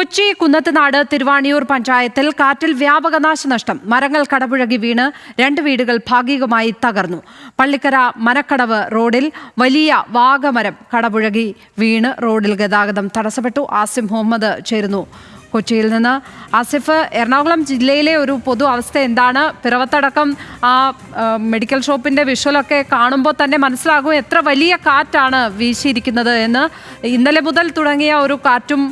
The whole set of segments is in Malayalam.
കൊച്ചി കുന്നത്തുനാട് തിരുവാണിയൂർ പഞ്ചായത്തിൽ കാറ്റിൽ വ്യാപക നാശനഷ്ടം. മരങ്ങൾ കടപുഴകി വീണ് 2 വീടുകൾ ഭാഗികമായി തകർന്നു. പള്ളിക്കര മനക്കടവ് റോഡിൽ വലിയ വാഗമരം കടപുഴകി വീണ് റോഡിൽ ഗതാഗതം തടസ്സപ്പെട്ടു. ആസിഫ് മുഹമ്മദ് ചേരുന്നു കൊച്ചിയിൽ നിന്ന്. ആസിഫ്, എറണാകുളം ജില്ലയിലെ ഒരു പൊതു അവസ്ഥ എന്താണ്? പിറവത്തടക്കം ആ മെഡിക്കൽ ഷോപ്പിന്റെ വിഷ്വലൊക്കെ കാണുമ്പോൾ തന്നെ മനസ്സിലാകും എത്ര വലിയ കാറ്റാണ് വീശിയിരിക്കുന്നത് എന്ന്. ഇന്നലെ മുതൽ തുടങ്ങിയ ഒരു കാറ്റും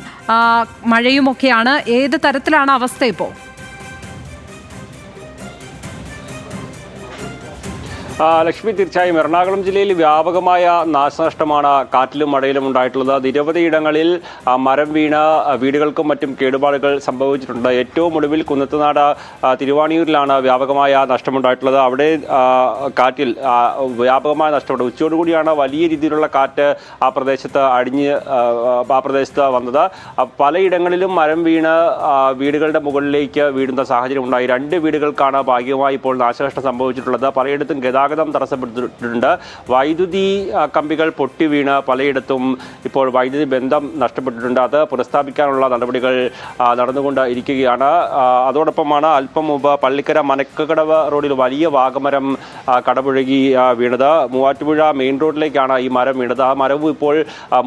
മഴയുമൊക്കെയാണ്. ഏത് തരത്തിലാണ് അവസ്ഥ ഇപ്പോൾ? ലക്ഷ്മി, തീർച്ചയായും എറണാകുളം ജില്ലയിൽ വ്യാപകമായ നാശനഷ്ടമാണ് കാറ്റിലും മഴയിലും ഉണ്ടായിട്ടുള്ളത്. നിരവധി ഇടങ്ങളിൽ മരം വീണ വീടുകൾക്കും മറ്റും കേടുപാടുകൾ സംഭവിച്ചിട്ടുണ്ട്. ഏറ്റവും ഒടുവിൽ കുന്നത്തുനാട് തിരുവാണിയൂരിലാണ് വ്യാപകമായ നഷ്ടമുണ്ടായിട്ടുള്ളത്. അവിടെ കാറ്റിൽ വ്യാപകമായ നഷ്ടമുണ്ട്. ഉച്ചയോടുകൂടിയാണ് വലിയ രീതിയിലുള്ള കാറ്റ് ആ പ്രദേശത്ത് വന്നത്. പലയിടങ്ങളിലും മരം വീണ് വീടുകളുടെ മുകളിലേക്ക് വീഴുന്ന സാഹചര്യം ഉണ്ടായി. 2 വീടുകൾക്കാണ് ഭാഗികമായി ഇപ്പോൾ നാശനഷ്ടം സംഭവിച്ചിട്ടുള്ളത്. പലയിടത്തും ഗതാഗതം തടസ്സപ്പെട്ടിട്ടുണ്ട്. വൈദ്യുതി കമ്പികൾ പൊട്ടി വീണ് പലയിടത്തും ഇപ്പോൾ വൈദ്യുതി ബന്ധം നഷ്ടപ്പെട്ടിട്ടുണ്ട്. അത് പുനഃസ്ഥാപിക്കാനുള്ള നടപടികൾ നടന്നുകൊണ്ട് ഇരിക്കുകയാണ്. അതോടൊപ്പമാണ് അല്പം മുമ്പ് പള്ളിക്കര മനക്കടവ് റോഡിൽ വലിയ വാഗമരം കടപുഴകി വീണത്. മൂവാറ്റുപുഴ മെയിൻ റോഡിലേക്കാണ് ഈ മരം വീണത്. ആ മരവും ഇപ്പോൾ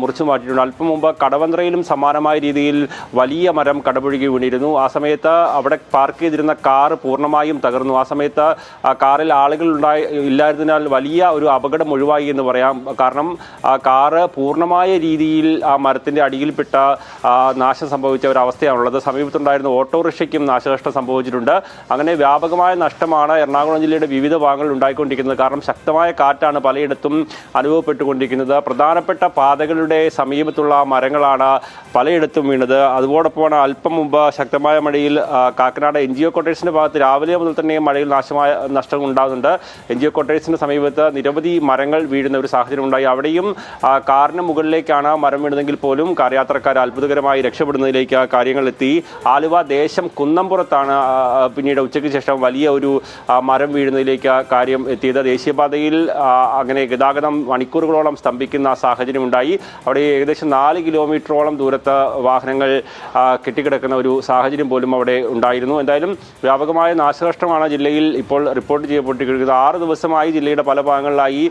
മുറിച്ചു മാറ്റിയിട്ടുണ്ട്. അല്പം മുമ്പ് കടവന്ത്രയിലും സമാനമായ രീതിയിൽ വലിയ മരം കടപുഴകി വീണിരുന്നു. ആ സമയത്ത് അവിടെ പാർക്ക് ചെയ്തിരുന്ന കാർ പൂർണ്ണമായും തകർന്നു. ആ സമയത്ത് കാറിൽ ആളുകൾ ഇല്ലായിരുന്നതിനാൽ വലിയ ഒരു അപകടം ഒഴിവായി എന്ന് പറയാം. കാരണം കാറ് പൂർണ്ണമായ രീതിയിൽ ആ മരത്തിൻ്റെ അടിയിൽപ്പെട്ട നാശം സംഭവിച്ച ഒരവസ്ഥയാണുള്ളത്. സമീപത്തുണ്ടായിരുന്ന ഓട്ടോറിക്ഷയ്ക്കും നാശനഷ്ടം സംഭവിച്ചിട്ടുണ്ട്. അങ്ങനെ വ്യാപകമായ നഷ്ടമാണ് എറണാകുളം ജില്ലയുടെ വിവിധ ഭാഗങ്ങളിൽ ഉണ്ടായിക്കൊണ്ടിരിക്കുന്നത്. കാരണം ശക്തമായ കാറ്റാണ് പലയിടത്തും അനുഭവപ്പെട്ടുകൊണ്ടിരിക്കുന്നത്. പ്രധാനപ്പെട്ട പാതകളുടെ സമീപത്തുള്ള മരങ്ങളാണ് പലയിടത്തും വീണത്. അതോടൊപ്പമാണ് അല്പം മുമ്പ് ശക്തമായ മഴയിൽ കാക്കനാട് NGO ക്വാർട്ടേഴ്സിൻ്റെ ഭാഗത്ത് രാവിലെ മുതൽ തന്നെ മഴയിൽ നഷ്ടം ഉണ്ടാകുന്നുണ്ട്. NGO ക്വാർട്ടേഴ്സിന് സമീപത്ത് നിരവധി മരങ്ങൾ വീഴുന്ന ഒരു സാഹചര്യം ഉണ്ടായി. അവിടെയും കാറിന് മുകളിലേക്കാണ് മരം വീണതെങ്കിൽ പോലും കാർ യാത്രക്കാർ അത്ഭുതകരമായി രക്ഷപ്പെടുന്നതിലേക്ക് കാര്യങ്ങൾ എത്തി. ആലുവ ദേശം കുന്നംപുറത്താണ് പിന്നീട് ഉച്ചയ്ക്ക് ശേഷം വലിയ ഒരു മരം വീഴുന്നതിലേക്ക് കാര്യം എത്തിയത്. ദേശീയപാതയിൽ അങ്ങനെ ഗതാഗതം മണിക്കൂറുകളോളം സ്തംഭിക്കുന്ന സാഹചര്യം ഉണ്ടായി. അവിടെ ഏകദേശം 4 കിലോമീറ്ററോളം ദൂരത്ത് വാഹനങ്ങൾ കെട്ടിക്കിടക്കുന്ന ഒരു സാഹചര്യം പോലും അവിടെ ഉണ്ടായിരുന്നു. എന്തായാലും വ്യാപകമായ നാശനഷ്ടമാണ് ജില്ലയിൽ ഇപ്പോൾ റിപ്പോർട്ട് ചെയ്യപ്പെട്ടിരിക്കുന്നത്. 6 ദിവസമായി ജില്ലയുടെ പല ഭാഗങ്ങളിലായി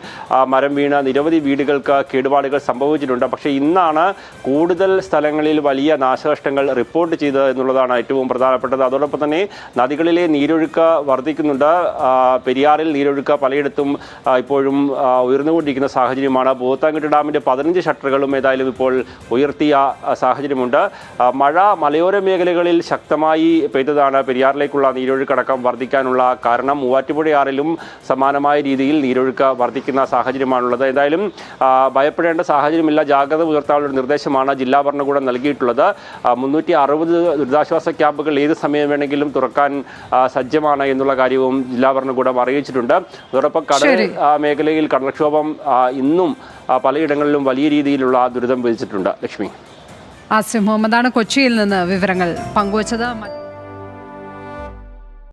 മരം വീണ നിരവധി വീടുകൾക്ക് കേടുപാടുകൾ സംഭവിച്ചിട്ടുണ്ട്. പക്ഷേ ഇന്നാണ് കൂടുതൽ സ്ഥലങ്ങളിൽ വലിയ നാശനഷ്ടങ്ങൾ റിപ്പോർട്ട് ചെയ്തത് എന്നുള്ളതാണ് ഏറ്റവും പ്രധാനപ്പെട്ടത്. അതോടൊപ്പം തന്നെ നദികളിലെ നീരൊഴുക്ക് വർദ്ധിക്കുന്നുണ്ട്. പെരിയാറിൽ നീരൊഴുക്ക് പലയിടത്തും ഇപ്പോഴും ഉയർന്നുകൊണ്ടിരിക്കുന്ന സാഹചര്യമാണ്. പോത്താൻകുട്ടി ഡാമിൻ്റെ 15 ഷട്ടറുകളും ഏതായാലും ഇപ്പോൾ ഉയർത്തിയ സാഹചര്യമുണ്ട്. മഴ മലയോര മേഖലകളിൽ ശക്തമായി പെയ്തതാണ് പെരിയാറിലേക്കുള്ള നീരൊഴുക്കടക്കം വർദ്ധിക്കാനുള്ള കാരണം. മൂവാറ്റുപുഴയാറിലും സമാനമായ രീതിയിൽ നീരൊഴുക്ക് വർദ്ധിക്കുന്ന സാഹചര്യമാണുള്ളത്. എന്തായാലും ഭയപ്പെടേണ്ട സാഹചര്യമില്ല. ജാഗ്രത പുലർത്താനുള്ള ഒരു നിർദ്ദേശമാണ് ജില്ലാ ഭരണകൂടം നൽകിയിട്ടുള്ളത്. 360 ദുരിതാശ്വാസ ക്യാമ്പുകൾ ഏത് സമയം വേണമെങ്കിലും തുറക്കാൻ സജ്ജമാണ് എന്നുള്ള കാര്യവും ജില്ലാ ഭരണകൂടം അറിയിച്ചിട്ടുണ്ട്. അതോടൊപ്പം കടൽ മേഖലയിൽ കടൽക്ഷോഭം ഇന്നും പലയിടങ്ങളിലും വലിയ രീതിയിലുള്ള ദുരിതം വിധിച്ചിട്ടുണ്ട്. ലക്ഷ്മി, ആസിഫ് മുഹമ്മദാണ് കൊച്ചിയിൽ നിന്ന് വിവരങ്ങൾ പങ്കുവച്ചത്.